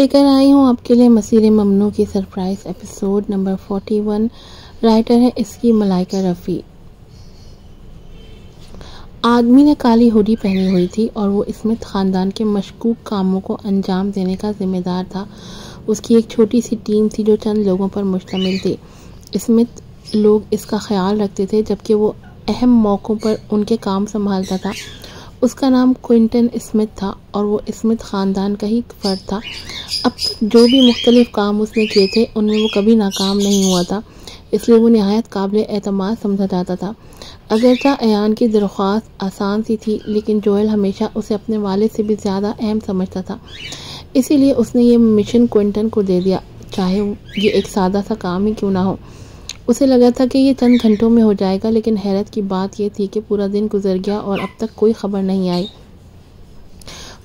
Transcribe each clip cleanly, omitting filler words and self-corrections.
लेकर आई हूँ आपके लिए मसीर ममनू की सरप्राइज एपिसोड नंबर 41। राइटर है इसकी मलाइका रफ़ी। आदमी ने काली हुडी पहनी हुई थी और वो स्मिथ खानदान के मशकूक कामों को अंजाम देने का जिम्मेदार था। उसकी एक छोटी सी टीम थी जो चंद लोगों पर मुश्तमिल थी। स्मिथ लोग इसका ख्याल रखते थे जबकि वो अहम मौक़ों पर उनके काम संभालता था। उसका नाम क्विंटन स्मिथ था और वो स्मिथ ख़ानदान का ही फ़र्द था। अब जो भी मुख्तलिफ़ काम उसने किए थे उनमें वो कभी नाकाम नहीं हुआ था, इसलिए वो नहायत काबिल एतमाद समझा जाता था। अगरचा अयान की दरख्वास्त आसान सी थी, लेकिन जोएल हमेशा उसे अपने वालिद से भी ज़्यादा अहम समझता था। इसीलिए उसने ये मिशन क्विंटन को दे दिया, चाहे ये एक सादा सा काम ही क्यों ना हो। उसे लगा था कि ये चंद घंटों में हो जाएगा, लेकिन हैरत की बात यह थी कि पूरा दिन गुजर गया और अब तक कोई खबर नहीं आई।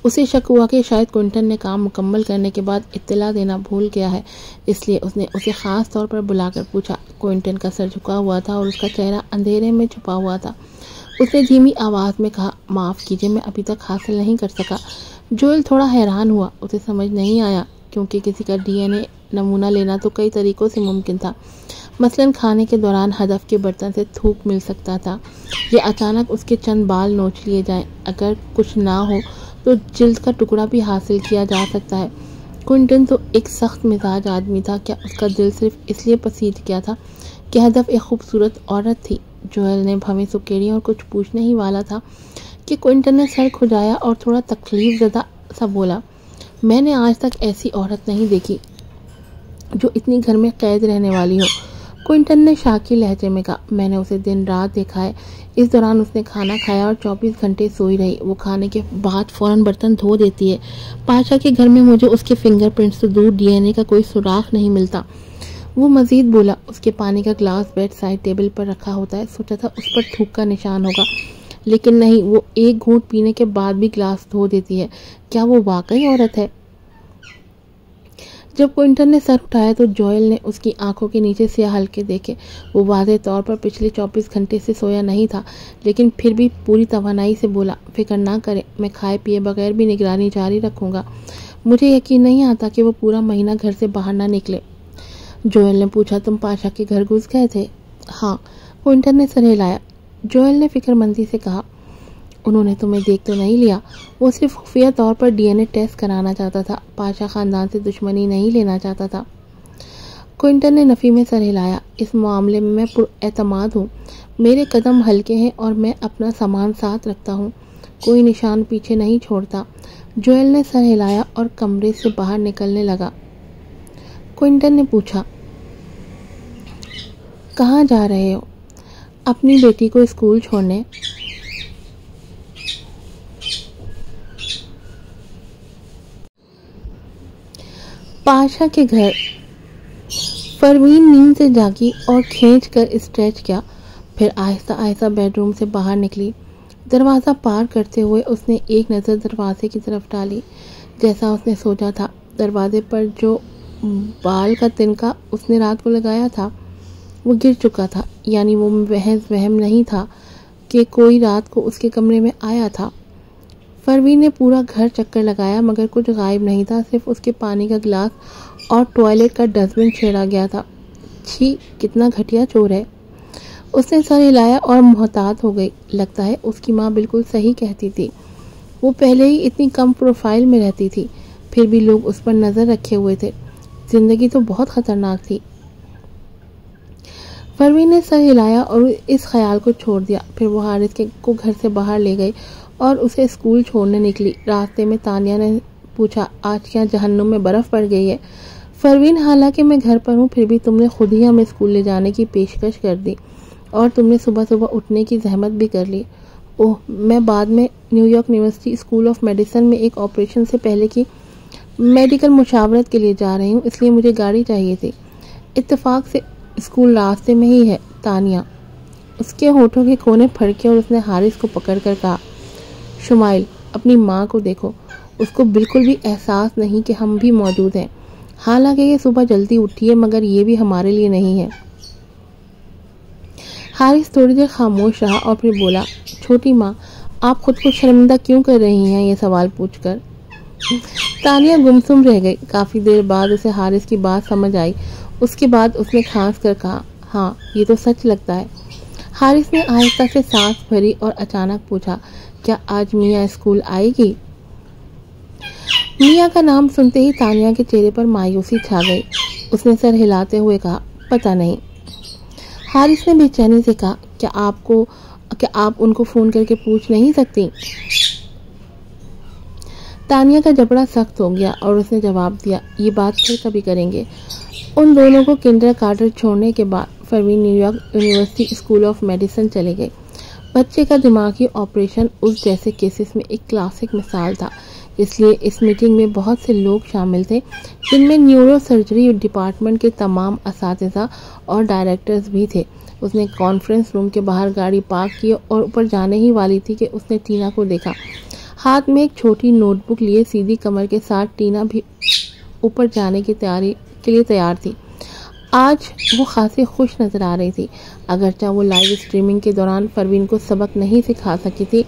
उसे शक हुआ कि शायद क्विंटन ने काम मुकम्मल करने के बाद इत्तला देना भूल गया है, इसलिए उसने उसे ख़ास तौर पर बुलाकर पूछा। क्विंटन का सर झुका हुआ था और उसका चेहरा अंधेरे में छुपा हुआ था। उसने धीमी आवाज़ में कहा, माफ़ कीजिए, मैं अभी तक हासिल नहीं कर सका। जोएल थोड़ा हैरान हुआ। उसे समझ नहीं आया क्योंकि किसी का डीएनए नमूना लेना तो कई तरीक़ों से मुमकिन था। मसलन खाने के दौरान हदफ के बर्तन से थूक मिल सकता था, या अचानक उसके चंद बाल नोच लिए जाएं। अगर कुछ ना हो तो जिल्द का टुकड़ा भी हासिल किया जा सकता है। क्विंटन तो एक सख्त मिजाज आदमी था। क्या उसका दिल सिर्फ इसलिए पसीज गया था कि हदफ एक खूबसूरत औरत थी? जोएल ने भवें सुकेड़ी और कुछ पूछने ही वाला था कि क्विंटन ने सर खुजाया और थोड़ा तकलीफ ज़दा सा बोला, मैंने आज तक ऐसी औरत नहीं देखी जो इतनी घर में कैद रहने वाली हो। क्विंटन ने शाकी लहजे में कहा, मैंने उसे दिन रात देखा है। इस दौरान उसने खाना खाया और 24 घंटे सोई रही। वो खाने के बाद फ़ौरन बर्तन धो देती है। पाशा के घर में मुझे उसके फिंगरप्रिंट्स से दूर डीएनए का कोई सुराख नहीं मिलता। वो मज़ीद बोला, उसके पानी का ग्लास बेड साइड टेबल पर रखा होता है। सोचा था उस पर थूक का निशान होगा, लेकिन नहीं, वो एक घूंट पीने के बाद भी ग्लास धो देती है। क्या वो वाकई औरत है? जब क्विंटन ने सर उठाया तो जोएल ने उसकी आंखों के नीचे स्याह हल्के देखे। वो वाज़ेह तौर पर पिछले 24 घंटे से सोया नहीं था, लेकिन फिर भी पूरी तवानाई से बोला, फिक्र ना करें, मैं खाए पिए बगैर भी निगरानी जारी रखूँगा। मुझे यकीन नहीं आता कि वो पूरा महीना घर से बाहर ना निकले। जोएल ने पूछा, तुम पाशा के घर घुस गए थे? हाँ, क्विंटन ने सर हिलाया। जोएल ने फिक्रमंदी से कहा, उन्होंने तुम्हें देख तो नहीं लिया? वो सिर्फ खुफिया तौर पर डीएनए टेस्ट कराना चाहता था, पाशा ख़ानदान से दुश्मनी नहीं लेना चाहता था। क्विंटन ने नफ़ी में सर हिलाया। इस मामले में मैं पुरएतमाद हूँ। मेरे कदम हल्के हैं और मैं अपना सामान साथ रखता हूँ, कोई निशान पीछे नहीं छोड़ता। जोएल ने सर हिलाया और कमरे से बाहर निकलने लगा। क्विंटन ने पूछा, कहाँ जा रहे हो? अपनी बेटी को स्कूल छोड़ने। पाशा के घर। परवीन नींद से जागी और खींच कर स्ट्रेच किया, फिर आहिस्ता आहिस्ता बेडरूम से बाहर निकली। दरवाज़ा पार करते हुए उसने एक नज़र दरवाजे की तरफ डाली। जैसा उसने सोचा था, दरवाजे पर जो बाल का तिनका उसने रात को लगाया था वो गिर चुका था। यानी वो वहम नहीं था कि कोई रात को उसके कमरे में आया था। परवीन ने पूरा घर चक्कर लगाया मगर कुछ गायब नहीं था। सिर्फ उसके पानी का गिलास और टॉयलेट का डस्टबिन छेड़ा गया था। छी, कितना घटिया चोर है। उसने सर हिलाया और मोहतात हो गई। लगता है उसकी माँ बिल्कुल सही कहती थी। वो पहले ही इतनी कम प्रोफाइल में रहती थी, फिर भी लोग उस पर नज़र रखे हुए थे। जिंदगी तो बहुत ख़तरनाक थी। परवीन ने सर हिलाया और इस ख्याल को छोड़ दिया। फिर वो हारिस को घर से बाहर ले गई और उसे स्कूल छोड़ने निकली। रास्ते में तानिया ने पूछा, आज क्या जहन्नुम में बर्फ़ पड़ गई है? परवीन, हालांकि मैं घर पर हूँ, फिर भी तुमने खुद ही हमें स्कूल ले जाने की पेशकश कर दी और तुमने सुबह सुबह उठने की जहमत भी कर ली। ओह, मैं बाद में New York university school of medicine में एक ऑपरेशन से पहले की मेडिकल मुशावरत के लिए जा रही हूँ, इसलिए मुझे गाड़ी चाहिए थी। इत्तेफाक से स्कूल रास्ते में ही है। तानिया। उसके होठों के कोने फड़के और उसने हारिस को पकड़कर कहा, शुमाइल, अपनी माँ को देखो, उसको बिल्कुल भी एहसास नहीं कि हम भी मौजूद हैं। हालांकि ये सुबह जल्दी उठी है, मगर ये भी हमारे लिए नहीं है। हारिस थोड़ी देर खामोश रहा और फिर बोला, छोटी माँ, आप खुद को शर्मिंदा क्यों कर रही हैं ये सवाल पूछकर? तानिया गुमसुम रह गई। काफी देर बाद उसे हारिस की बात समझ आई। उसके बाद उसने खांस कर कहा, हाँ ये तो सच लगता है। हारिस ने आहिस्ता से सांस भरी और अचानक पूछा, क्या आज मिया स्कूल आएगी? मिया का नाम सुनते ही तानिया के चेहरे पर मायूसी छा गई। उसने सर हिलाते हुए कहा, पता नहीं। हारिस ने बेचैनी से कहा, क्या आप उनको फोन करके पूछ नहीं सकती? तानिया का जबड़ा सख्त हो गया और उसने जवाब दिया, ये बात फिर कभी करेंगे। उन दोनों को किंडरगार्टन छोड़ने के बाद Parveen New York university school of medicine चले गए। बच्चे का दिमागी ऑपरेशन उस जैसे केसेस में एक क्लासिक मिसाल था, इसलिए इस मीटिंग में बहुत से लोग शामिल थे, जिनमें न्यूरो सर्जरी डिपार्टमेंट के तमाम असातिज़ा और डायरेक्टर्स भी थे। उसने कॉन्फ्रेंस रूम के बाहर गाड़ी पार्क की और ऊपर जाने ही वाली थी कि उसने टीना को देखा। हाथ में एक छोटी नोटबुक लिए सीधी कमर के साथ टीना भी ऊपर जाने की तैयारी के लिए तैयार थी। आज वो खासी खुश नजर आ रही थी। अगरचा वो लाइव स्ट्रीमिंग के दौरान परवीन को सबक नहीं सिखा सकी थी,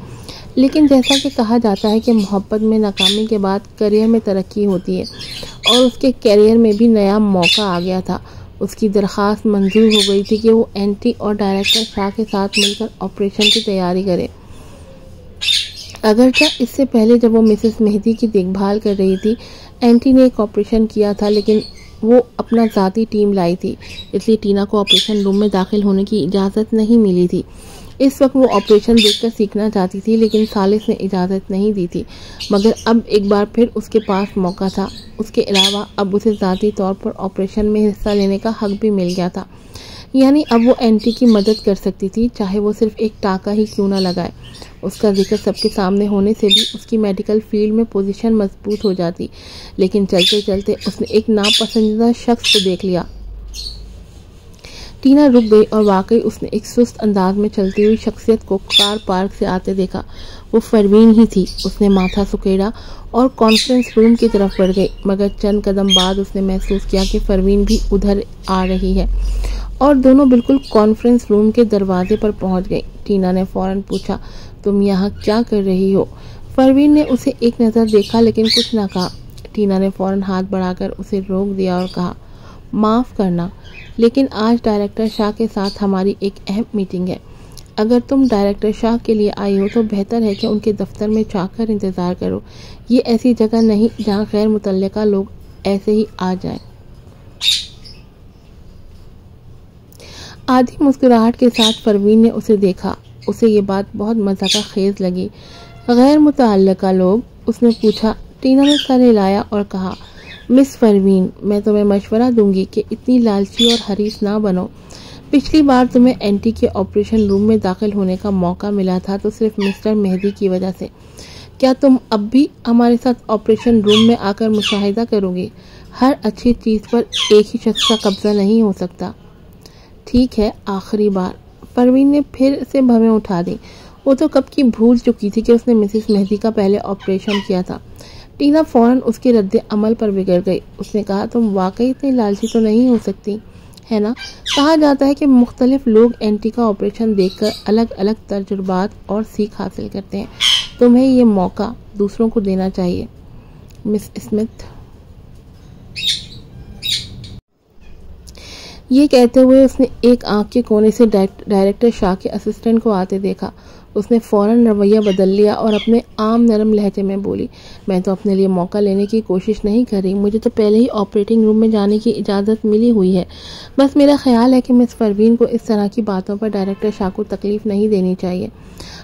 लेकिन जैसा कि कहा जाता है कि मोहब्बत में नाकामी के बाद करियर में तरक्की होती है, और उसके करियर में भी नया मौका आ गया था। उसकी दरख्वास्त मंजूर हो गई थी कि वो एंटी और डायरेक्टर शाह के साथ मिलकर ऑपरेशन की तैयारी करे। अगरचा इससे पहले जब वो मिसेस मेहदी की देखभाल कर रही थी, एंटी ने एक ऑपरेशन किया था, लेकिन वो अपना ज़ाती टीम लाई थी, इसलिए टीना को ऑपरेशन रूम में दाखिल होने की इजाज़त नहीं मिली थी। इस वक्त वो ऑपरेशन देखकर सीखना चाहती थी, लेकिन सालिस ने इजाज़त नहीं दी थी। मगर अब एक बार फिर उसके पास मौका था। उसके अलावा अब उसे ज़ाती तौर पर ऑपरेशन में हिस्सा लेने का हक भी मिल गया था, यानी अब वो एंटी की मदद कर सकती थी, चाहे वो सिर्फ एक टाका ही क्यों ना लगाए। उसका जिक्र सबके सामने होने से भी उसकी मेडिकल फील्ड में पोजीशन मजबूत हो जाती, लेकिन चलते चलते उसने एक नापसंदीदा शख्स को देख लिया। टीना रुक गई और वाकई उसने एक सुस्त अंदाज में चलती हुई शख्सियत को कार पार्क से आते देखा। वो परवीन ही थी। उसने माथा सुकेड़ा और कॉन्फ्रेंस रूम की तरफ बढ़ गई, मगर चंद कदम बाद उसने महसूस किया कि परवीन भी उधर आ रही है, और दोनों बिल्कुल कॉन्फ्रेंस रूम के दरवाजे पर पहुंच गई। टीना ने फौरन पूछा, तुम यहाँ क्या कर रही हो? परवीन ने उसे एक नज़र देखा, लेकिन कुछ ना कहा। टीना ने फौरन हाथ बढ़ाकर उसे रोक दिया और कहा, माफ़ करना, लेकिन आज डायरेक्टर शाह के साथ हमारी एक अहम मीटिंग है। अगर तुम डायरेक्टर शाह के लिए आई हो तो बेहतर है कि उनके दफ्तर में जाकर इंतज़ार करो। ये ऐसी जगह नहीं जहाँ गैर मुतल्लिका लोग ऐसे ही आ जाएं। आधी मुस्कुराहट के साथ परवीन ने उसे देखा। उसे ये बात बहुत मज़ाका खेज लगी। गैर मुतल्लिका लोग? उसने पूछा। टीना ने सर हिलाया और कहा, मिस परवीन, मैं तुम्हें मशवरा दूंगी कि इतनी लालची और हरीफ ना बनो। पिछली बार तुम्हें एंटी के ऑपरेशन रूम में दाखिल होने का मौका मिला था तो सिर्फ मिस्टर मेहदी की वजह से। क्या तुम अब भी हमारे साथ ऑपरेशन रूम में आकर मुशाहिदा करोगी? हर अच्छी चीज़ पर एक ही शख्स का कब्जा नहीं हो सकता। ठीक है, आखिरी बार। परवीन ने फिर से भवें उठा दी। वो तो कब की भूल चुकी थी कि उसने मिसेस मेहदी का पहले ऑपरेशन किया था। टीना फौरन उसके रद्द अमल पर बिगड़ गई। उसने कहा, तुम वाकई इतनी लालची तो नहीं हो सकती, है ना? कहा जाता है कि मुख्तलिफ लोग एंटी का ऑपरेशन देखकर अलग अलग तजुर्बात और सीख हासिल करते हैं। तुम्हें ये मौका दूसरों को देना चाहिए, मिस स्मिथ। ये कहते हुए उसने एक आंख के कोने से डायरेक्टर शाह के असिस्टेंट को आते देखा। उसने फौरन रवैया बदल लिया और अपने आम नरम लहजे में बोली, मैं तो अपने लिए मौका लेने की कोशिश नहीं कर रही। मुझे तो पहले ही ऑपरेटिंग रूम में जाने की इजाज़त मिली हुई है। बस मेरा ख्याल है कि मिस परवीन को इस तरह की बातों पर डायरेक्टर शाह को तकलीफ़ नहीं देनी चाहिए।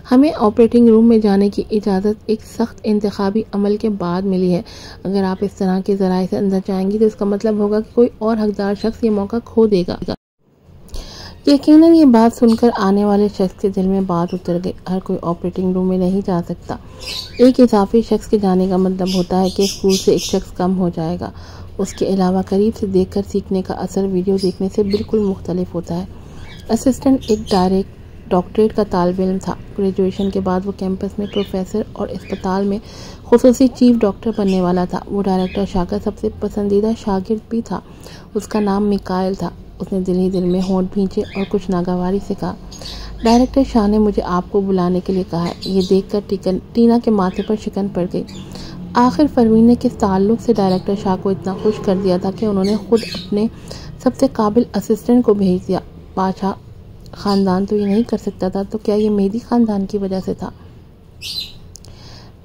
हमें ऑपरेटिंग रूम में जाने की इजाज़त एक सख्त इंतखाबी अमल के बाद मिली है। अगर आप इस तरह के ज़राए से अंदर जाएंगी तो इसका मतलब होगा कि कोई और हकदार शख्स ये मौका खो देगा। यकीनन ये बात सुनकर आने वाले शख्स के दिल में बात उतर गई। हर कोई ऑपरेटिंग रूम में नहीं जा सकता। एक इजाफी शख्स के जाने का मतलब होता है कि स्कूल से एक शख्स कम हो जाएगा। उसके अलावा करीब से देखकर सीखने का असर वीडियो देखने से बिल्कुल मुख्तलिफ होता है। असिस्टेंट एक डॉक्टरेट का तालिब इल्म था। ग्रेजुएशन के बाद वो कैंपस में प्रोफेसर और अस्पताल में खुसूसी चीफ डॉक्टर बनने वाला था। वो डायरेक्टर शाह का सबसे पसंदीदा शागिर्द भी था। उसका नाम मिकाइल था। उसने दिल ही दिल में होंठ भींचे और कुछ नागवारी से कहा, डायरेक्टर शाह ने मुझे आपको बुलाने के लिए कहा है। ये देखकर टीना के माथे पर शिकन पड़ गई। आखिर परवीन ने किस ताल्लुक से डायरेक्टर शाह को इतना खुश कर दिया था कि उन्होंने खुद अपने सबसे काबिल असिस्टेंट को भेज दिया। बादशाह ख़ानदान तो ये नहीं कर सकता था, तो क्या ये मेहदी ख़ानदान की वजह से था?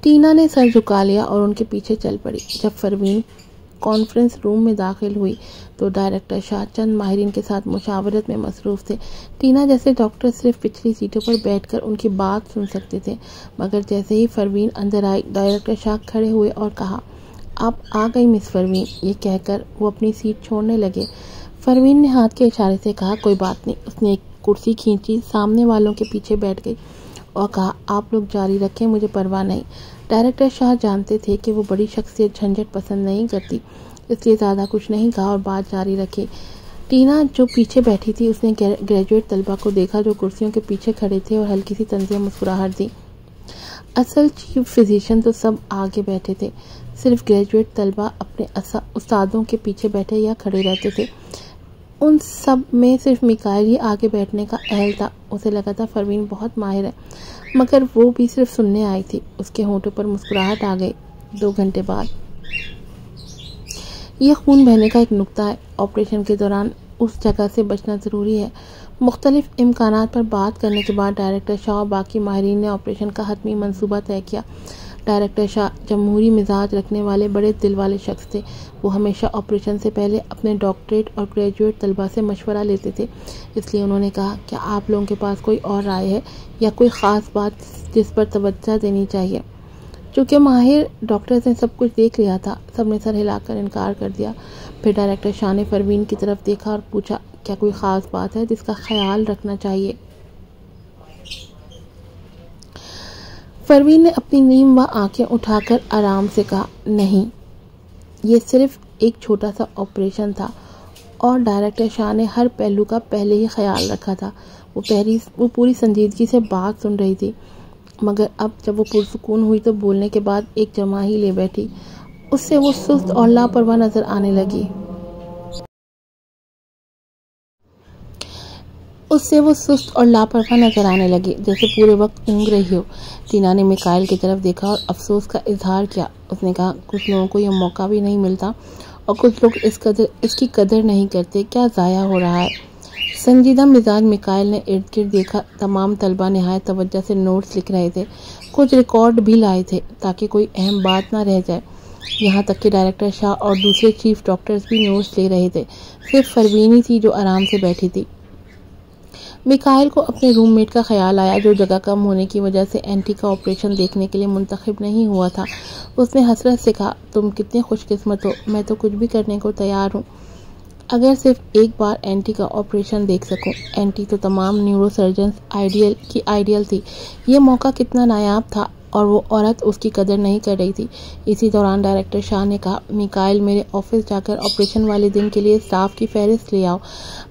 टीना ने सर झुका लिया और उनके पीछे चल पड़ी। जब परवीन कॉन्फ्रेंस रूम में दाखिल हुई तो डायरेक्टर शाह चंद माहिरीन के साथ मुशावरत में मसरूफ़ थे। टीना जैसे डॉक्टर सिर्फ पिछली सीटों पर बैठकर उनकी बात सुन सकते थे, मगर जैसे ही परवीन अंदर आई, डायरेक्टर शाह खड़े हुए और कहा, आप आ गई मिस परवीन। ये कहकर वो अपनी सीट छोड़ने लगे। परवीन ने हाथ के इशारे से कहा, कोई बात नहीं। उसने एक कुर्सी खींची, सामने वालों के पीछे बैठ गई और कहा, आप लोग जारी रखें, मुझे परवाह नहीं। डायरेक्टर शाह जानते थे कि वो बड़ी शख्सियत झंझट पसंद नहीं करती, इसलिए ज़्यादा कुछ नहीं कहा और बात जारी रखी। टीना जो पीछे बैठी थी, उसने ग्रेजुएट तलबा को देखा जो कुर्सियों के पीछे खड़े थे और हल्की सी तंज़िया मुस्कुराहट दी। असल चीफ फिजिशियन तो सब आगे बैठे थे, सिर्फ ग्रेजुएट तलबा अपने उस्तादों के पीछे बैठे या खड़े रहते थे। उन सब में सिर्फ मिकाइल ही आगे बैठने का अहल था। उसे लगा था परवीन बहुत माहिर है, मगर वो भी सिर्फ सुनने आई थी। उसके होंठों पर मुस्कुराहट आ गई। 2 घंटे बाद यह खून बहने का एक नुक्ता है। ऑपरेशन के दौरान उस जगह से बचना ज़रूरी है। मुख्तलिफ इम्कानात पर बात करने के बाद डायरेक्टर शाह और बाकी माहिरीन ने ऑपरेशन का हतमी मंसूबा तय किया। डायरेक्टर शाह जमहूरी मिजाज रखने वाले बड़े दिल वाले शख्स थे। वो हमेशा ऑपरेशन से पहले अपने डॉक्टरेट और ग्रेजुएट तलबा से मशवरा लेते थे। इसलिए उन्होंने कहा, क्या आप लोगों के पास कोई और राय है या कोई ख़ास बात जिस पर तवज्जो देनी चाहिए? चूँकि माहिर डॉक्टर्स ने सब कुछ देख लिया था, सबने सर हिलाकर इनकार कर दिया। फिर डायरेक्टर शाह ने परवीन की तरफ देखा और पूछा, क्या कोई ख़ास बात है जिसका ख्याल रखना चाहिए? परवीन ने अपनी नीम व आंखें उठाकर आराम से कहा, नहीं, ये सिर्फ एक छोटा सा ऑपरेशन था। और डायरेक्टर शाह ने हर पहलू का पहले ही ख्याल रखा था। वो पूरी संजीदगी से बात सुन रही थी, मगर अब जब वो पुरसुकून हुई तो बोलने के बाद एक जमा ही ले बैठी। उससे वो सुस्त और लापरवाह नजर आने लगी। जैसे पूरे वक्त ऊँघ रही हो। टीना ने मिकाइल की तरफ देखा और अफसोस का इजहार किया। उसने कहा, कुछ लोगों को यह मौका भी नहीं मिलता और कुछ लोग इसकी कदर नहीं करते। क्या ज़ाया हो रहा है? संजीदा मिजाज मिकाइल ने इर्द गिर्द देखा। तमाम तलबा निहायत तवज्जो से नोट्स लिख रहे थे, कुछ रिकॉर्ड भी लाए थे ताकि कोई अहम बात ना रह जाए। यहाँ तक कि डायरेक्टर शाह और दूसरे चीफ डॉक्टर्स भी नोट्स ले रहे थे। सिर्फ परवीन ही थी जो आराम से बैठी थी। मिकाइल को अपने रूममेट का ख्याल आया, जो जगह कम होने की वजह से एंटी का ऑपरेशन देखने के लिए मुंतखब नहीं हुआ था। उसने हसरत से कहा, तुम कितने खुशकिस्मत हो, मैं तो कुछ भी करने को तैयार हूँ अगर सिर्फ एक बार एंटी का ऑपरेशन देख सकूं। एंटी तो तमाम न्यूरोसर्जन्स आइडियल थी। ये मौका कितना नायाब था और वो औरत उसकी कदर नहीं कर रही थी। इसी दौरान डायरेक्टर शाह ने कहा, मिकाइल, मेरे ऑफिस जाकर ऑपरेशन वाले दिन के लिए स्टाफ की फहरिस्त ले आओ।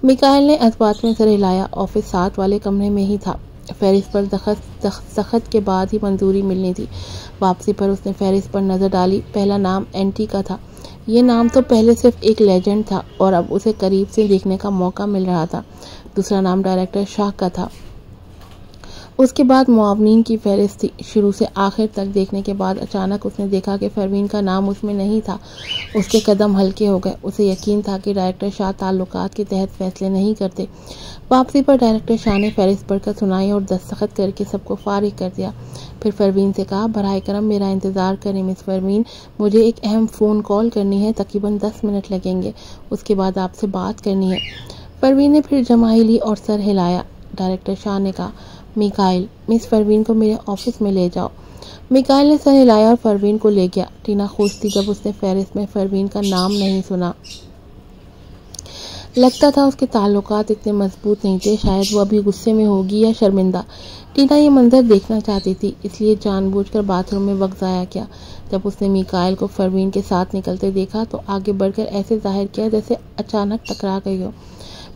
मिकाइल ने इस बात में सर हिलाया। ऑफिस 7 वाले कमरे में ही था। फहरिस्त पर दस्तखत के बाद ही मंजूरी मिलनी थी। वापसी पर उसने फहरिस्त पर नज़र डाली। पहला नाम एंटी का था। ये नाम तो पहले सिर्फ एक लेजेंड था और अब उसे करीब से देखने का मौका मिल रहा था। दूसरा नाम डायरेक्टर शाह का था। उसके बाद मुआवनीन की फहरिस्त थी। शुरू से आखिर तक देखने के बाद अचानक उसने देखा कि परवीन का नाम उसमें नहीं था। उसके कदम हल्के हो गए। उसे यकीन था कि डायरेक्टर शाह ताल्लुकात के तहत फैसले नहीं करते। वापसी पर डायरेक्टर शाह ने फहरिस्त पढ़कर सुनाई और दस्तखत करके सबको फारिग कर दिया। फिर परवीन से कहा, बराए करम मेरा इंतज़ार करें मिस परवीन, मुझे एक अहम फ़ोन कॉल करनी है, तकरीबन 10 मिनट लगेंगे, उसके बाद आपसे बात करनी है। परवीन ने फिर जमाई ली और सर हिलाया। डायरेक्टर शाह ने कहा, मिकाइल, मिस परवीन को मेरे ऑफिस में ले जाओ। मिकाइल ने सर हिलाया और परवीन को ले गया। टीना खुश थी जब उसने फहरिस्त में परवीन का नाम नहीं सुना। लगता था उसके ताल्लुकात इतने मजबूत नहीं थे। शायद वो अभी गुस्से में होगी या शर्मिंदा। टीना ये मंजर देखना चाहती थी, इसलिए जानबूझकर बाथरूम में वक्त ज़ाया किया। जब उसने मिकाइल को परवीन के साथ निकलते देखा तो आगे बढ़कर ऐसे जाहिर किया जैसे अचानक टकरा गई हो।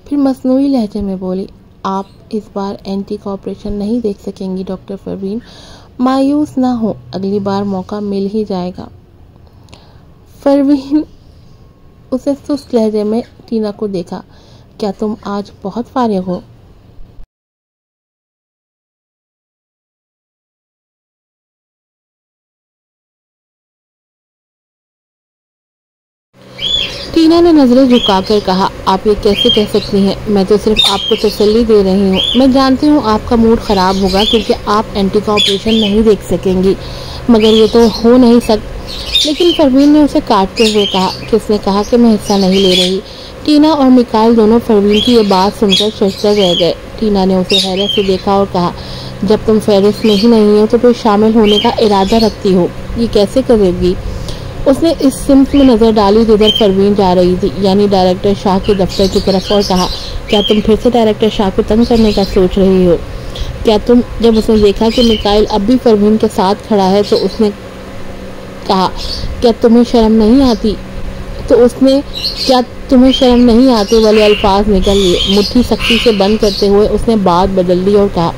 फिर मसनूई लहजे में बोली, आप इस बार एंटी का ऑपरेशन नहीं देख सकेंगी डॉक्टर परवीन, मायूस ना हो, अगली बार मौका मिल ही जाएगा। परवीन उसे सुस्त लहजे में टीना को देखा, क्या तुम आज बहुत फारिग हो? टीना ने नजरें झुकाकर कहा, आप ये कैसे कह सकती हैं? मैं तो सिर्फ आपको तसल्ली दे रही हूँ। मैं जानती हूँ आपका मूड खराब होगा क्योंकि आप एंटी का ऑपरेशन नहीं देख सकेंगी, मगर ये तो हो नहीं लेकिन परवीन ने उसे काटते हुए कहा, किसने कहा कि मैं हिस्सा नहीं ले रही? टीना और मिकाइल दोनों परवीन की ये बात सुनकर शर्मसार रह गए। टीना ने उसे हैरत से देखा और कहा, जब तुम फेरिस में ही नहीं हो तो फिर शामिल होने का इरादा रखती हो, ये कैसे करेगी? उसने इस सिम्त में नजर डाली जिधर परवीन जा रही थी, यानी डायरेक्टर शाह के दफ्तर की तरफ, और कहा, क्या तुम फिर से डायरेक्टर शाह को तंग करने का सोच रही हो? क्या तुम जब उसने देखा कि मिकाइल अब भी परवीन के साथ खड़ा है तो उसने कहा, क्या तुम्हें शर्म नहीं आती? क्या तुम्हें शर्म नहीं आती वाले अल्फाज निकल लिए। मुट्ठी सख्ती से बंद करते हुए उसने बात बदल दी और कहा,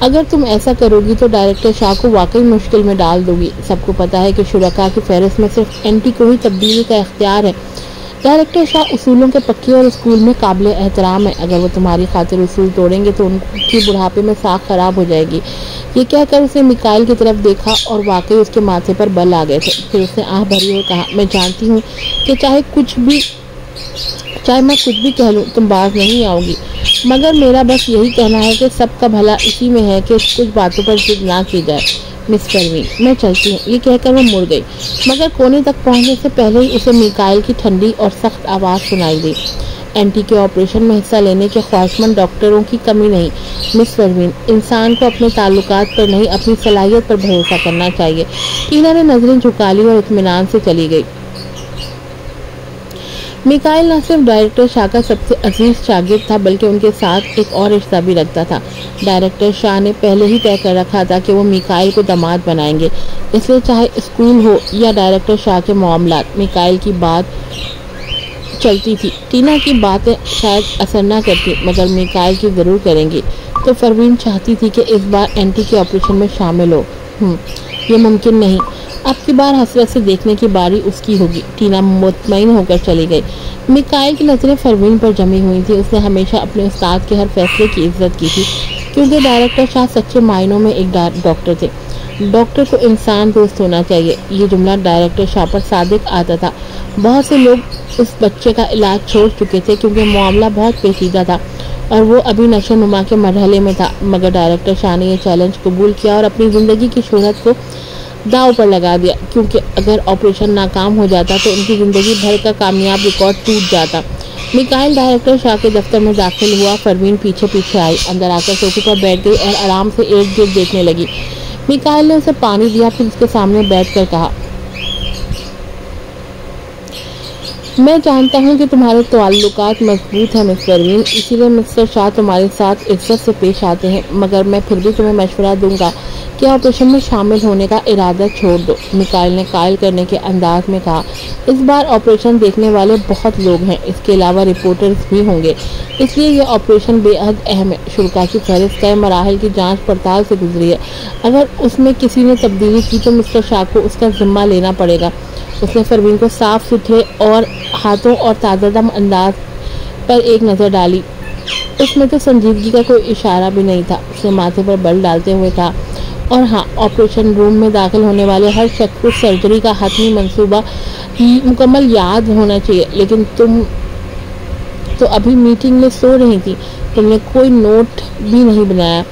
अगर तुम ऐसा करोगी तो डायरेक्टर शाह को वाकई मुश्किल में डाल दोगी। सबको पता है कि शुरका की फहरिस्त में सिर्फ एंटी को ही तब्दीली का इख्तियार है। डायरेक्टर शाह उसूलों के पक्के और स्कूल में काबिल एहतराम है। अगर वो तुम्हारी खातिर उसूल तोड़ेंगे तो उनकी बुढ़ापे में साख खराब हो जाएगी। ये कहकर उसने मिकाइल की तरफ देखा और वाकई उसके माथे पर बल आ गए थे। फिर उसने आह भरी और कहा, मैं जानती हूँ कि चाहे मैं कुछ भी कह लूँ तुम बाज नहीं आओगी, मगर मेरा बस यही कहना है कि सबका भला इसी में है कि कुछ बातों पर जिद ना की जाए। मिस परवीन, मैं चलती हूँ। ये कहकर वो मुड़ गई, मगर कोने तक पहुँचने से पहले ही उसे मिकाइल की ठंडी और सख्त आवाज़ सुनाई दी। एंटी के ऑपरेशन में हिस्सा लेने के ख्वाहिशमंद डॉक्टरों की कमी नहीं मिस परवीन। इंसान को अपने ताल्लुकात पर नहीं, अपनी सलाहियत पर भरोसा करना चाहिए। टीना ने नजरें झुका ली और इत्मीनान से चली गई। मिकाइल न सिर्फ डायरेक्टर शाह का सबसे अजीज शागिर्द था, बल्कि उनके साथ एक और रिश्ता भी रखता था। डायरेक्टर शाह ने पहले ही तय कर रखा था कि वो मिकाइल को दामाद बनाएंगे, इसलिए चाहे स्कूल हो या डायरेक्टर शाह के मामलात, मिकाइल की बात चलती थी। टीना की बातें शायद असर न करती, मगर मिकाइल की जरूर करेंगी। तो परवीन चाहती थी कि इस बार एंटी के ऑपरेशन में शामिल हो। ये मुमकिन नहीं। अब की बार हसरत से देखने की बारी उसकी होगी। टीना मुतमईन होकर चली गई। मिकाइल की नजरें परवीन पर जमी हुई थी। उसने हमेशा अपने उस्ताद के हर फैसले की इज्जत की थी, क्योंकि डायरेक्टर शाह सच्चे मायनों में एक डॉक्टर थे। डॉक्टर को इंसान दोस्त होना चाहिए। ये जुमला डायरेक्टर शाह पर सादिक आता था। बहुत से लोग उस बच्चे का इलाज छोड़ चुके थे क्योंकि मामला बहुत पेचीदा था और वो अभी नशो नुमा के मरहले में था, मगर डायरेक्टर शाह ने यह चैलेंज कबूल किया और अपनी ज़िंदगी की शोहरत को दाव पर लगा दिया, क्योंकि अगर ऑपरेशन नाकाम हो जाता तो उनकी ज़िंदगी भर का कामयाब रिकॉर्ड टूट जाता। मिकाइल डायरेक्टर शाह के दफ्तर में दाखिल हुआ। परवीन पीछे पीछे आई, अंदर आकर सोफे पर बैठ गई और आराम से इर्द गिर्द देखने लगी। मिकाइल ने उसे पानी दिया, फिर उसके सामने बैठकर कहा, मैं जानता हूँ कि तुम्हारे ताल्लुकात मजबूत हैं मिस परवीन, इसीलिए मिस्टर शाह तुम्हारे साथ इज्जत से पेश आते हैं, मगर मैं फिर भी तुम्हें मशवरा दूंगा कि ऑपरेशन में शामिल होने का इरादा छोड़ दो। मिकाइल ने कायल करने के अंदाज में कहा, इस बार ऑपरेशन देखने वाले बहुत लोग हैं, इसके अलावा रिपोर्टर्स भी होंगे, इसलिए यह ऑपरेशन बेहद अहम है। शुल्का की फहरिस्त कई मराहल की जांच पड़ताल से गुजरी है। अगर उसमें किसी ने तब्दीली की तो मिस्टर शाह को उसका जिम्मा लेना पड़ेगा। उसने परवीन को साफ सुथरे और हाथों और ताज़ादम अंदाज पर एक नज़र डाली। उसमें तो संजीदगी का कोई इशारा भी नहीं था। उसने माथे पर बल डालते हुए कहा, और हाँ, ऑपरेशन रूम में दाखिल होने वाले हर शख्स को सर्जरी का हतमी मंसूबा मुकम्मल याद होना चाहिए। लेकिन तुम तो अभी मीटिंग में सो रही थी, तुमने कोई नोट भी नहीं बनाया।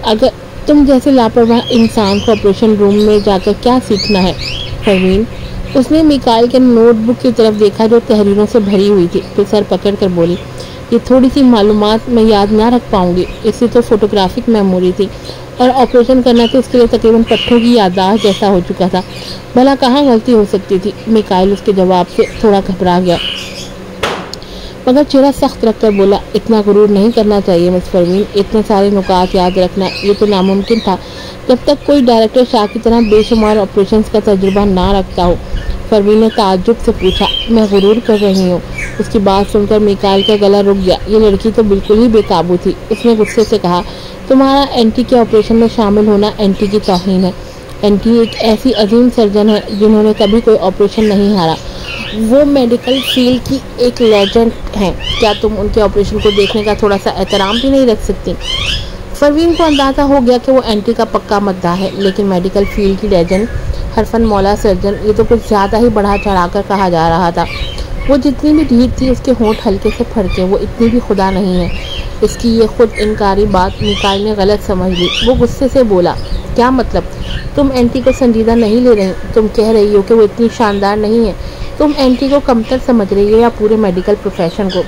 अगर तुम जैसे लापरवाह इंसान को ऑपरेशन रूम में जाकर क्या सीखना है परवीन? उसने मिकाइल के नोटबुक की तरफ देखा जो तहरीरों से भरी हुई थी, फिर सर पकड़ कर बोली, ये थोड़ी सी मालूमात मैं याद ना रख पाऊंगी। इससे तो फोटोग्राफिक मेमोरी थी और ऑपरेशन करना तो उसके लिए तकरीबन पट्टों की याददाश्त जैसा हो चुका था। भला कहाँ गलती हो सकती थी? मिकाइल उसके जवाब से थोड़ा घबरा गया, मगर चेहरा सख्त रखकर बोला, इतना गुरूर नहीं करना चाहिए मिस परवीन, इतने सारे नुकात याद रखना ये तो नामुमकिन था जब तक कोई डायरेक्टर शाह की तरह बेशुमार ऑपरेशंस का तजुर्बा ना रखता हो। परवीन ने ताज्जुब से पूछा, मैं गुरूर कर रही हूँ? उसकी बात सुनकर मिकाइल का गला रुक गया। ये लड़की तो बिल्कुल ही बेकाबू थी। उसने गुस्से से कहा, तुम्हारा एंटी के ऑपरेशन में शामिल होना एंटी की तौहीन है। एंटी एक ऐसी अजीम सर्जन है जिन्होंने कभी कोई ऑपरेशन नहीं हारा। वो मेडिकल फील्ड की एक लेजेंड हैं। क्या तुम उनके ऑपरेशन को देखने का थोड़ा सा एहतराम भी नहीं रख सकती? परवीन को अंदाजा हो गया कि वो एंटी का पक्का मद्दा है, लेकिन मेडिकल फील्ड की लेजेंड हरफन मौला सर्जन, ये तो कुछ ज़्यादा ही बढ़ा चढ़ा कर कहा जा रहा था। वो जितनी भी ढीठ थी उसके होंठ हल्के से फड़के। वो इतनी भी खुदा नहीं है। इसकी ये खुद इनकारी बात मिकाइल ने गलत समझ ली। वो गुस्से से बोला, क्या मतलब? तुम एंटी को संजीदा नहीं ले रही? तुम कह रही हो कि वो इतनी शानदार नहीं है? तुम एंटी को कमतर समझ रही हो या पूरे मेडिकल प्रोफेशन को?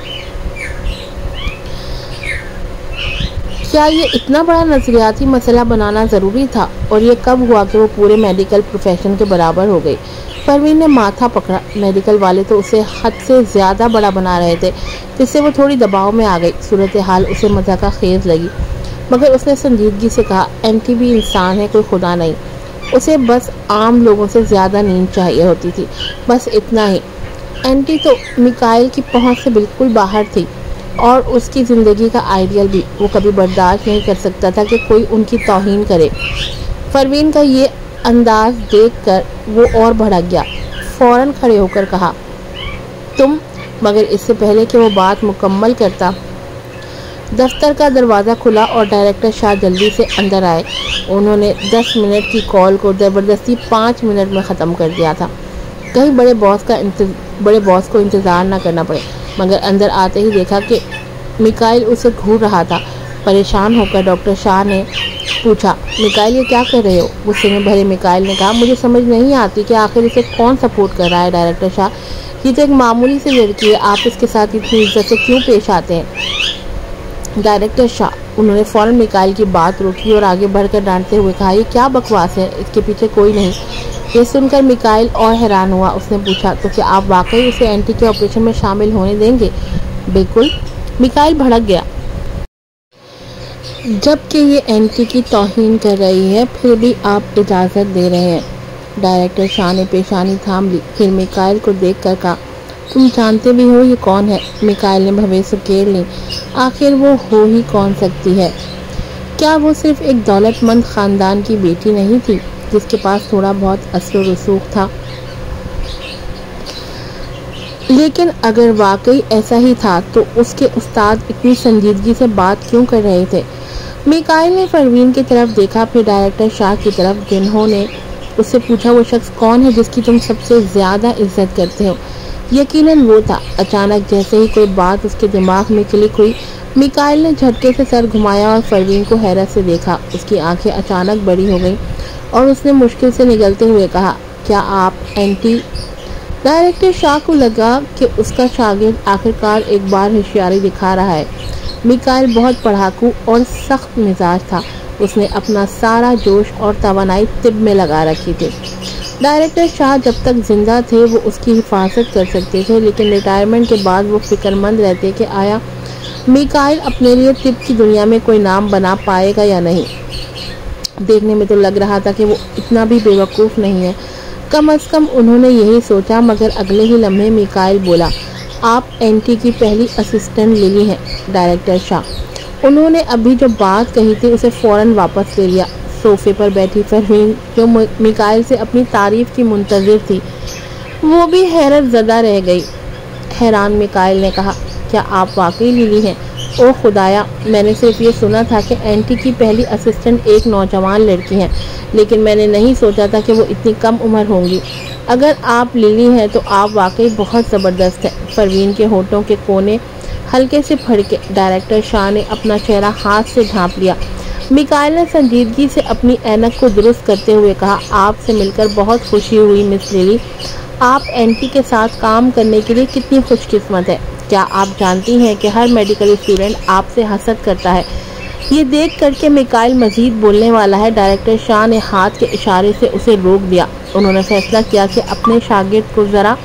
क्या ये इतना बड़ा नजरियाती मसला बनाना ज़रूरी था? और ये कब हुआ कि वो पूरे मेडिकल प्रोफेशन के बराबर हो गई? परवीन ने माथा पकड़ा। मेडिकल वाले तो उसे हद से ज़्यादा बड़ा बना रहे थे, जिससे वो थोड़ी दबाव में आ गई। सूरत हाल उसे मज़ा खेज लगी, मगर उसने संजीदगी से कहा, एंटी भी इंसान है, कोई खुदा नहीं। उसे बस आम लोगों से ज़्यादा नींद चाहिए होती थी, बस इतना ही। एंटी तो मिकाइल की पहुंच से बिल्कुल बाहर थी, और उसकी ज़िंदगी का आइडियल भी। वो कभी बर्दाश्त नहीं कर सकता था कि कोई उनकी तौहीन करे। परवीन का ये अंदाज देखकर वो और भड़क गया। फौरन खड़े होकर कहा, तुम। मगर इससे पहले कि वो बात मुकम्मल करता, दफ्तर का दरवाज़ा खुला और डायरेक्टर शाह जल्दी से अंदर आए। उन्होंने 10 मिनट की कॉल को ज़बरदस्ती 5 मिनट में ख़त्म कर दिया था, कहीं बड़े बॉस को इंतज़ार न करना पड़े। मगर अंदर आते ही देखा कि मिकाइल उसे घूर रहा था। परेशान होकर डॉक्टर शाह ने पूछा, मिकाइल ये क्या कर रहे हो? गुस्से में भरे मिकाइल ने कहा, मुझे समझ नहीं आती कि आखिर इसे कौन सपोर्ट कर रहा है। डायरेक्टर शाह, ये तो एक मामूली सी लड़की है, आप इसके साथ इतनी इज्जत से क्यों पेश आते हैं? डायरेक्टर शाह, उन्होंने फ़ौरन मिकाइल की बात रोकी और आगे बढ़कर डांटते हुए कहा, ये क्या बकवास है, इसके पीछे कोई नहीं। ये सुनकर मिकाइल और हैरान हुआ। उसने पूछा, तो क्या आप वाकई उसे एंटी के ऑपरेशन में शामिल होने देंगे? बिल्कुल। मिकाइल भड़क गया, जबकि ये एंटी की तौहीन कर रही है, फिर भी आप इजाज़त दे रहे हैं। डायरेक्टर शाह ने पेशानी थाम ली, फिर मिकाइल को देखकर कहा, तुम जानते भी हो ये कौन है? मिकाइल ने भवें उकेर ली। आखिर वो हो ही कौन सकती है? क्या वो सिर्फ एक दौलतमंद ख़ानदान की बेटी नहीं थी, जिसके पास थोड़ा बहुत असर व रसूख था? लेकिन अगर वाकई ऐसा ही था तो उसके उस्ताद इतनी संजीदगी से बात क्यों कर रहे थे? मिकाइल ने परवीन की तरफ देखा, फिर डायरेक्टर शाह की तरफ, जिन्होंने उससे पूछा, वो शख्स कौन है जिसकी तुम सबसे ज़्यादा इज्जत करते हो? यकीनन वो था। अचानक जैसे ही कोई बात उसके दिमाग में क्लिक हुई, मिकाइल ने झटके से सर घुमाया और परवीन को हैरत से देखा। उसकी आंखें अचानक बड़ी हो गईं और उसने मुश्किल से निगलते हुए कहा, क्या आप एंटी? डायरेक्टर शाह को लगा कि उसका शागिर्द आखिरकार एक बार होशियारी दिखा रहा है। मिकाइल बहुत पढ़ाकू और सख्त मिजाज था। उसने अपना सारा जोश और तवानाई तिब में लगा रखी थी। डायरेक्टर शाह जब तक जिंदा थे वो उसकी हिफाजत कर सकते थे, लेकिन रिटायरमेंट के बाद वो फिक्रमंद रहते कि आया मिकाइल अपने लिए तिब की दुनिया में कोई नाम बना पाएगा या नहीं। देखने में तो लग रहा था कि वो इतना भी बेवकूफ़ नहीं है, कम से कम उन्होंने यही सोचा। मगर अगले ही लम्हे मिकाइल बोला, आप एंटी की पहली असिस्टेंट लिली हैं। डायरेक्टर शाह, उन्होंने अभी जो बात कही थी उसे फ़ौरन वापस ले लिया। सोफे पर बैठी परवीन, जो मिकाइल से अपनी तारीफ़ की मुंतज़िर थी, वो भी हैरत ज़दा रह गई। हैरान मिकाइल ने कहा, क्या आप वाकई लिली हैं? ओह खुदाया, मैंने सिर्फ ये सुना था कि एंटी की पहली असिस्टेंट एक नौजवान लड़की है, लेकिन मैंने नहीं सोचा था कि वो इतनी कम उम्र होंगी। अगर आप लिली हैं तो आप वाकई बहुत ज़बरदस्त हैं। परवीन के होठों के कोने हल्के से फड़के। डायरेक्टर शाह ने अपना चेहरा हाथ से ढांप लिया। मिकाइल ने संजीदगी से अपनी ऐनक को दुरुस्त करते हुए कहा, आपसे मिलकर बहुत खुशी हुई मिस लिली। आप एंटी के साथ काम करने के लिए कितनी खुशकिस्मत है। क्या आप जानती हैं कि हर मेडिकल स्टूडेंट आपसे हसद करता है? ये देख करके मिकाइल मजीद बोलने वाला है, डायरेक्टर शाह ने हाथ के इशारे से उसे रोक दिया। उन्होंने फैसला किया कि अपने शागिर्द को ज़रा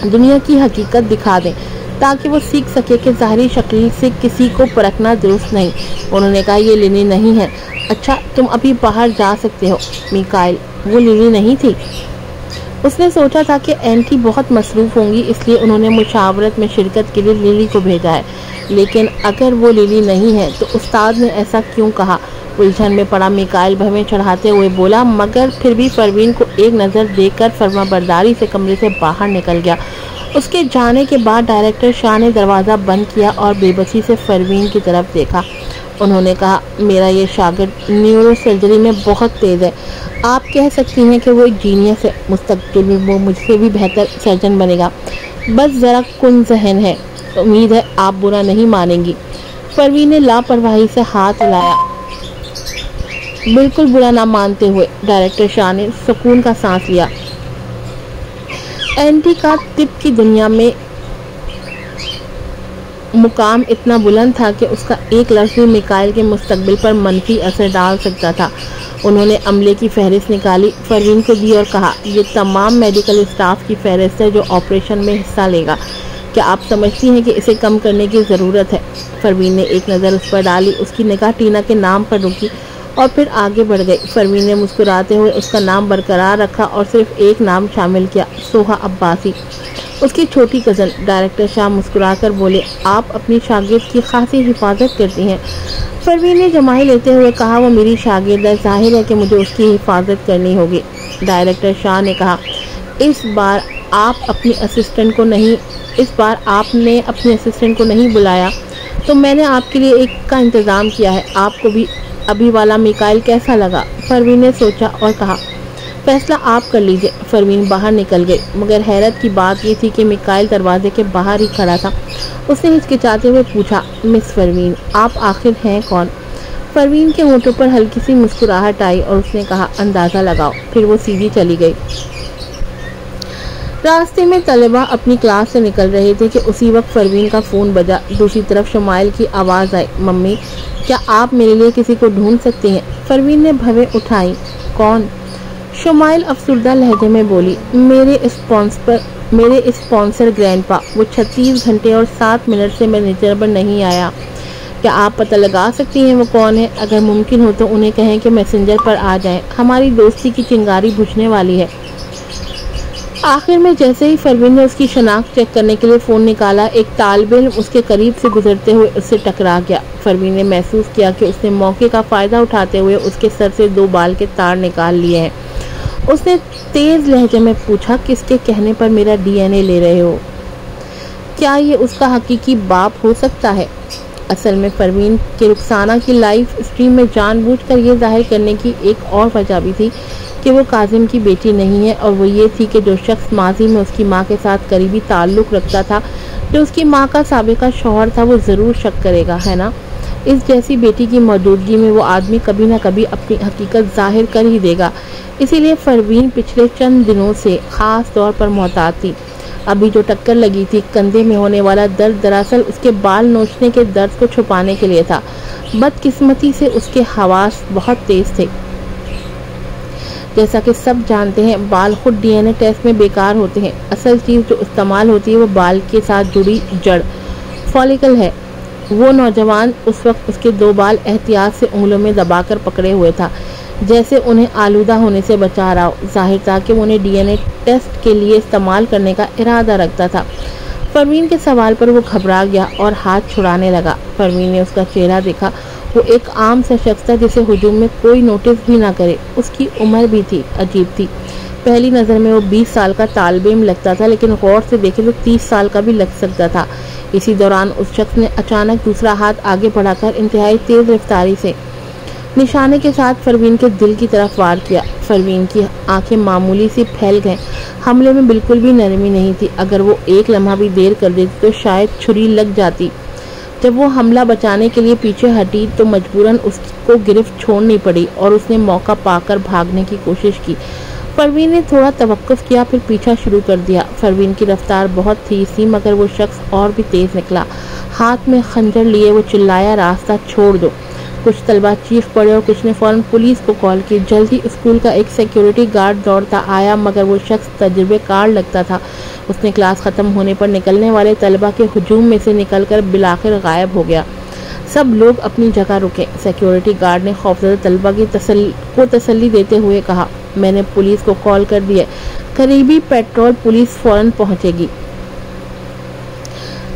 दुनिया की हकीकत दिखा दें, ताकि वो सीख सके कि ज़ाहिरी शक्ल से किसी को परखना दुरुस्त नहीं। उन्होंने कहा, ये लिली नहीं है। अच्छा, तुम अभी बाहर जा सकते हो। मिकाइल, वो लिली नहीं थी। उसने सोचा था कि एंटी बहुत मसरूफ़ होंगी, इसलिए उन्होंने मुशावरत में शिरकत के लिए लिली को भेजा है। लेकिन अगर वो लिली नहीं है तो उस्ताद ने ऐसा क्यों कहा? उलझन में पड़ा मिकाइल भवें चढ़ाते हुए बोला, मगर फिर भी परवीन को एक नज़र देखकर फर्माबरदारी से कमरे से बाहर निकल गया। उसके जाने के बाद डायरेक्टर शाह ने दरवाज़ा बंद किया और बेबसी से परवीन की तरफ देखा। उन्होंने कहा, मेरा ये शागिर्द न्यूरो सर्जरी में बहुत तेज़ है। आप कह सकती हैं कि वो एक जीनियस है। मुस्तकबिल में वो मुझसे भी बेहतर सर्जन बनेगा। बस ज़रा कुन ज़हन है, उम्मीद है आप बुरा नहीं मानेंगी। परवीन ने लापरवाही से हाथ हिलाया। बिल्कुल बुरा ना मानते हुए डायरेक्टर शाह ने सुकून का सांस लिया। एंटी का तिप की दुनिया में मुकाम इतना बुलंद था कि उसका एक लफ्ज़ भी मिकाइल के मुस्तकबिल पर मनफी असर डाल सकता था। उन्होंने अमले की फहरिस्त निकाली, परवीन को दी और कहा, ये तमाम मेडिकल स्टाफ की फहरिस्त है जो ऑपरेशन में हिस्सा लेगा। क्या आप समझती हैं कि इसे कम करने की ज़रूरत है? परवीन ने एक नज़र उस पर डाली, उसकी निगाह टीना के नाम पर रुकी और फिर आगे बढ़ गई। परवीन ने मुस्कुराते हुए उसका नाम बरकरार रखा और सिर्फ एक नाम शामिल किया, सोहा अब्बासी, उसकी छोटी कज़न। डायरेक्टर शाह मुस्कुराकर बोले, आप अपनी शागिर्द की खासी हिफाजत करती हैं। परवीन ने जमाई लेते हुए कहा, वो मेरी शागिर्द है, जाहिर है कि मुझे उसकी हिफाजत करनी होगी। डायरेक्टर शाह ने कहा, इस बार आपने अपनी असिस्टेंट को नहीं बुलाया तो मैंने आपके लिए एक का इंतज़ाम किया है। आपको भी अभी वाला मिकाइल कैसा लगा? परवीन ने सोचा और कहा, फैसला आप कर लीजिए। परवीन बाहर निकल गई, मगर हैरत की बात ये थी कि मिकाइल दरवाजे के बाहर ही खड़ा था। उसने हिचकिचाते हुए पूछा, मिस परवीन, आप आखिर हैं कौन? परवीन के होठों पर हल्की सी मुस्कुराहट आई और उसने कहा, अंदाज़ा लगाओ। फिर वो सीधी चली गई। रास्ते में तलबा अपनी क्लास से निकल रहे थे कि उसी वक्त परवीन का फ़ोन बजा। दूसरी तरफ शुमाइल की आवाज़ आई, मम्मी, क्या आप मेरे लिए किसी को ढूंढ सकती हैं? परवीन ने भवें उठाई। कौन? शुमाइल अफसुर्दा लहजे में बोली, मेरे स्पॉन्सर ग्रैंडपा। वो 36 घंटे और 7 मिनट से मैनेजर पर नहीं आया। क्या आप पता लगा सकती हैं वो कौन है? अगर मुमकिन हो तो उन्हें कहें कि मैसेंजर पर आ जाएं। हमारी दोस्ती की चिंगारी बुझने वाली है। आखिर में जैसे ही परवीन ने उसकी शनाख्त चेक करने के लिए फ़ोन निकाला, एक तालिब इल्म उसके करीब से गुजरते हुए उससे टकरा गया। परवीन ने महसूस किया कि उसने मौके का फ़ायदा उठाते हुए उसके सर से 2 बाल के तार निकाल लिए हैं। उसने तेज़ लहजे में पूछा, किसके कहने पर मेरा डीएनए ले रहे हो? क्या ये उसका हकीकी बाप हो सकता है? असल में परवीन के रुखसाना की लाइव स्ट्रीम में जानबूझकर ये जाहिर करने की एक और वजह भी थी कि वो काजिम की बेटी नहीं है, और वो ये थी कि जो शख्स माजी में उसकी माँ के साथ करीबी ताल्लुक़ रखता था, जो उसकी माँ का साबिका शौहर था, वो ज़रूर शक करेगा, है ना? इस जैसी बेटी की मौजूदगी में वो आदमी कभी ना कभी अपनी हकीकत जाहिर कर ही देगा। इसीलिए परवीन पिछले चंद दिनों से ख़ास तौर पर मोहतात थी। अभी जो टक्कर लगी थी, कंधे में होने वाला दर्द दरअसल उसके बाल नोचने के दर्द को छुपाने के लिए था। बदकिस्मती से उसके हवास बहुत तेज थे। जैसा कि सब जानते हैं, बाल खुद डीएनए टेस्ट में बेकार होते हैं। असल चीज़ जो इस्तेमाल होती है वो बाल के साथ जुड़ी जड़ फॉलिकल है। वो नौजवान उस वक्त उसके 2 बाल एहतियात से उंगलियों में दबाकर पकड़े हुए था, जैसे उन्हें आलूदा होने से बचा रहा हो। जाहिर था कि वो उन्हें डीएनए टेस्ट के लिए इस्तेमाल करने का इरादा रखता था। परवीन के सवाल पर वो घबरा गया और हाथ छुड़ाने लगा। परवीन ने उसका चेहरा देखा। वो एक आम सा शख्स था जिसे हुजूम में कोई नोटिस भी ना करे। उसकी उम्र भी थी अजीब थी। पहली नज़र में वो 20 साल का तालिब इल्म लगता था, लेकिन गौर से देखे तो 30 साल का भी लग सकता था। इसी दौरान उस शख्स ने अचानक दूसरा हाथ आगे बढ़ाकर इंतहाई तेज़ रफ्तारी से निशाने के साथ परवीन के दिल की तरफ वार किया। परवीन की आंखें मामूली सी फैल गईं। हमले में बिल्कुल भी नरमी नहीं थी। अगर वो एक लम्हा भी देर कर देती तो शायद छुरी लग जाती। जब वो हमला बचाने के लिए पीछे हटी तो मजबूरन उसको गिरफ्त छोड़नी पड़ी और उसने मौका पाकर भागने की कोशिश की। परवीन ने थोड़ा तवक्कुफ किया, फिर पीछा शुरू कर दिया। परवीन की रफ्तार बहुत तेज थी, मगर वो शख्स और भी तेज निकला। हाथ में खंजर लिए वो चिल्लाया, रास्ता छोड़ दो। कुछ तलबा चीख पड़े और कुछ ने फौरन पुलिस को कॉल की। जल्दी स्कूल का एक सिक्योरिटी गार्ड दौड़ता आया, मगर वो शख्स तजुर्बेकार लगता था। उसने क्लास ख़त्म होने पर निकलने वाले तलबा के हुजूम में से निकलकर बिलाखिर गायब हो गया। सब लोग अपनी जगह रुके। सिक्योरिटी गार्ड ने खौफजदा तलबा की तसल्ली देते हुए कहा, मैंने पुलिस को कॉल कर दिया, करीबी पेट्रोल पुलिस फौरन पहुंचेगी।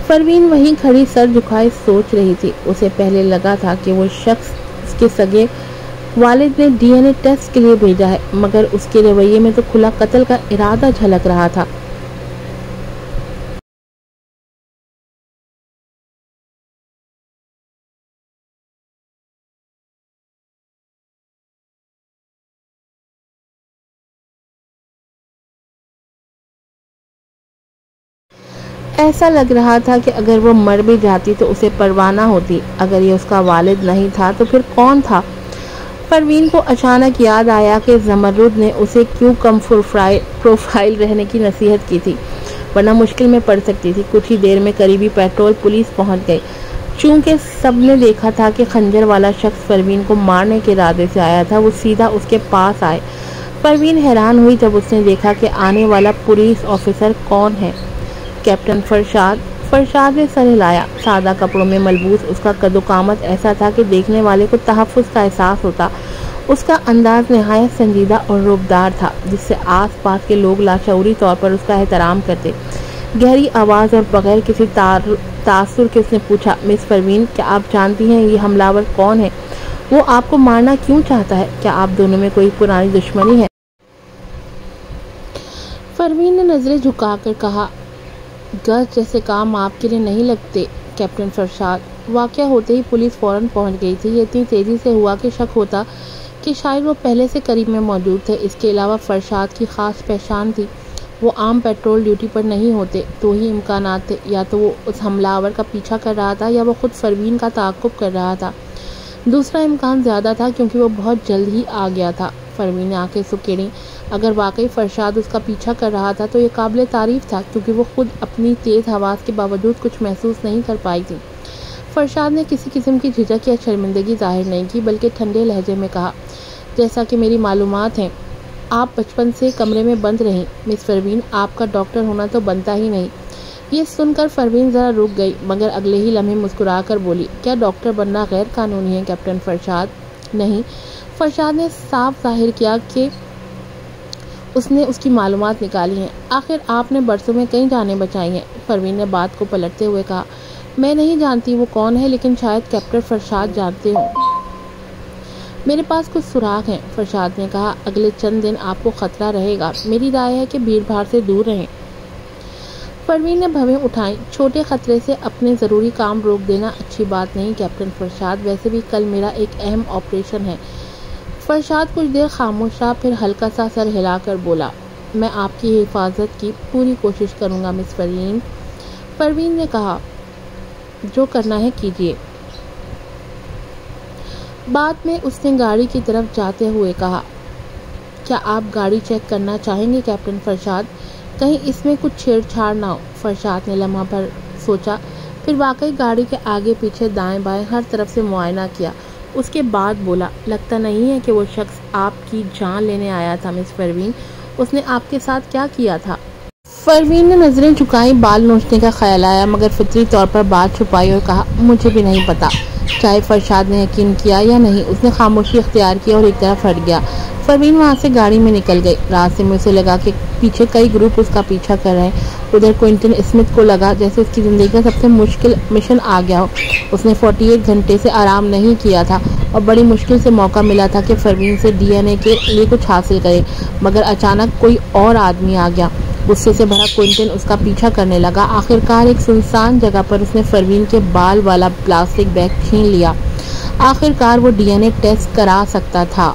परवीन वहीं खड़ी सर झुकाए सोच रही थी। उसे पहले लगा था कि वो शख्स उसके सगे वालिद ने डीएनए टेस्ट के लिए भेजा है, मगर उसके रवैये में तो खुला कत्ल का इरादा झलक रहा था। ऐसा लग रहा था कि अगर वो मर भी जाती तो उसे परवाह ना होती। अगर ये उसका वालिद नहीं था तो फिर कौन था? परवीन को अचानक याद आया कि ज़मरुद ने उसे क्यों कम प्रोफाइल रहने की नसीहत की थी, वरना मुश्किल में पड़ सकती थी। कुछ ही देर में करीबी पेट्रोल पुलिस पहुंच गई। चूंकि सबने देखा था कि खंजर वाला शख्स परवीन को मारने के इरादे से आया था, वो सीधा उसके पास आए। परवीन हैरान हुई जब उसने देखा कि आने वाला पुलिस ऑफिसर कौन है। कैप्टन फरशाद। फरशाद ने सर हिलाया। सादा कपड़ों में मलबूस उसका कदोकामत ऐसा था कि देखने वाले को तहफ़्फ़ुज़ का एहसास होता। उसका अंदाज नहायत संजीदा और रूबदार था, जिससे आस-पास के लोग लाशऊरी तौर पर उसका एहतराम करते। गहरी आवाज़ और बगैर किसी तासुर के उसने पूछा, मिस परवीन, क्या आप जानती हैं ये हमलावर कौन है? वो आपको मारना क्यों चाहता है? क्या आप दोनों में कोई पुरानी दुश्मनी है? परवीन ने नज़रें झुकाकर कहा, गज जैसे काम आपके लिए नहीं लगते कैप्टन फरशाद। वाक़या होते ही पुलिस फ़ौरन पहुंच गई थी। ये इतनी तेज़ी से हुआ कि शक होता कि शायद वो पहले से करीब में मौजूद थे। इसके अलावा फरशाद की ख़ास पहचान थी। वो आम पेट्रोल ड्यूटी पर नहीं होते। दो ही इम्कानात थे, या तो वो उस हमलावर का पीछा कर रहा था या वो खुद परवीन का ताक़ुब कर रहा था। दूसरा इम्कान ज़्यादा था क्योंकि वो बहुत जल्द ही आ गया था। परवीन ने आंखें सुकेड़ी। अगर वाकई फरशाद उसका पीछा कर रहा था तो ये काबिल तारीफ़ था, क्योंकि वो खुद अपनी तेज़ हवास के बावजूद कुछ महसूस नहीं कर पाई थी। फरशाद ने किसी किस्म की झिझक या शर्मिंदगी जाहिर नहीं की, बल्कि ठंडे लहजे में कहा, जैसा कि मेरी मालूमात हैं आप बचपन से कमरे में बंद रहीं। मिस परवीन, आपका डॉक्टर होना तो बनता ही नहीं। ये सुनकर परवीन ज़रा रुक गई, मगर अगले ही लम्हे मुस्कुरा कर बोली, क्या डॉक्टर बनना गैर कानूनी है कैप्टन फरशाद? नहीं। फरशाद ने साफ जाहिर किया कि उसने उसकी मालूमात निकाली हैं। आखिर आपने बरसों में कई जानें बचाई हैं। परवीन ने बात को पलटते हुए कहा, मैं नहीं जानती वो कौन है, लेकिन शायद कैप्टन फरशाद जानते हों। मेरे पास कुछ सुराग हैं, फरशाद ने कहा। अगले चंद दिन आपको खतरा रहेगा। मेरी राय है कि भीड़ भाड़ से दूर रहें। परवीन ने भवें उठाई। छोटे खतरे से अपने ज़रूरी काम रोक देना अच्छी बात नहीं कैप्टन फरशाद। वैसे भी कल मेरा एक अहम ऑपरेशन है। फरशाद कुछ देर खामोश रहा, फिर हल्का सा सर हिलाकर बोला, मैं आपकी हिफाजत की पूरी कोशिश करूंगा मिस परवीन। परवीन ने कहा, जो करना है कीजिए। बाद में उसने गाड़ी की तरफ जाते हुए कहा, क्या आप गाड़ी चेक करना चाहेंगे कैप्टन फरशाद? कहीं इसमें कुछ छेड़छाड़ ना हो। फरशाद ने लम्हा भर सोचा, फिर वाकई गाड़ी के आगे पीछे दाएं बाएं हर तरफ से मुआयना किया। उसके बाद बोला, लगता नहीं है कि वो शख्स आपकी जान लेने आया था मिस परवीन। उसने आपके साथ क्या किया था? परवीन ने नज़रें झुकाई। बाल नोचने का ख्याल आया, मगर फितरी तौर पर बात छुपाई और कहा, मुझे भी नहीं पता। चाहे फरशाद ने यकीन किया या नहीं, उसने खामोशी इख्तियार की और एक तरफ हट गया। परवीन वहाँ से गाड़ी में निकल गई। रास्ते में उसे लगा कि पीछे कई ग्रुप उसका पीछा कर रहे हैं। उधर क्विंटन स्मिथ को लगा जैसे उसकी ज़िंदगी का सबसे मुश्किल मिशन आ गया हो। उसने 48 घंटे से आराम नहीं किया था और बड़ी मुश्किल से मौका मिला था कि परवीन से DNA के लिए कुछ हासिल करे, मगर अचानक कोई और आदमी आ गया। गुस्से से भरा क्विंटन उसका पीछा करने लगा। आखिरकार एक सुनसान जगह पर उसने परवीन के बाल वाला प्लास्टिक बैग छीन लिया। आखिरकार वो DNA टेस्ट करा सकता था।